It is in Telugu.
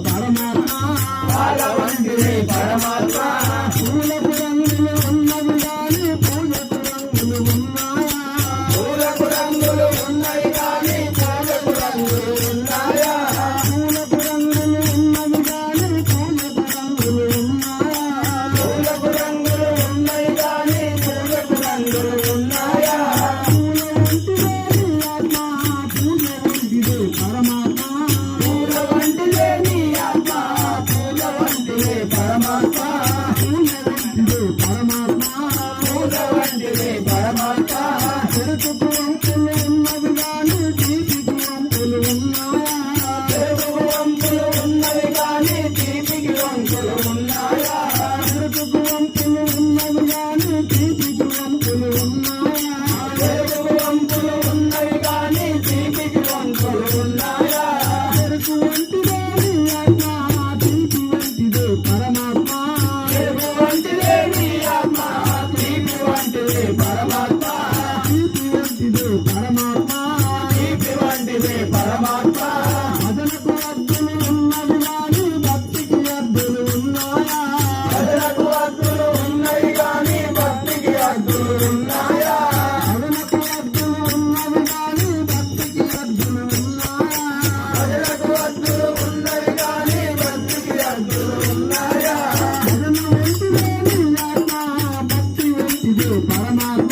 పరమాత్మ పాల వంటిదే పరమాత్మ పూలకు రంగులు ఉన్నవి గాని పూజకు రంగులు ఉన్నాయా పూలకు రంగులు ఉన్నాయి గాని పూజకు రంగులు ఉన్నాయా పూలకు రంగులు ఉన్నవి గాని పూజకు రంగులు ఉన్నాయా పూలకు రంగులు ఉన్నాయి గాని పూజకు రంగులు ఉన్నాయా పూల వంటిదే నీ ఆత్మ పూల వంటిదే పరమాత్మ పూల వంటిదే పరమాత్మ పూల వంటిదే పరమాత్మ చెరుకు వంపులు ఉన్నవి గాని తీపికి వంపులు ఉన్నాయా చెరుకు వంపులు ఉన్నవి గాని తీపికి వంపులు ఉన్నాయా చెరుకు వంపులు ఉన్నవి గాని తీపికి వంపులు ఉన్నాయా చెరుకు వంపులు ఉన్నవి గాని తీపికి వంపులు ఉన్నాయా చెరుకు వంటిదే నీ ఆత్మ తీపి వంటిదే పరమాత్మ చెరుకు వంటిదే నీ ఆత్మ తీపి వంటిదే పరమాత్మ తీపి వంటిదే పరమాత్మ తీపి వంటిదే పరమాత్మ భజనకు అద్దులు ఉన్నవి గాని భక్తికి అద్దులు ఉన్నాయా భజనకు అద్దులు ఉన్నాయి గాని భక్తికి అద్దులు ఉన్నాయా భజనకు అద్దులు ఉన్నవి గాని భక్తికి అద్దులు ఉన్నాయా భజనకు అద్దులు ఉన్నవి గాని భక్తికి అద్దులు ఉన్నాయా భజన వంటిదే నీ ఆత్మ భక్తి వంటిదే పరమాత్మ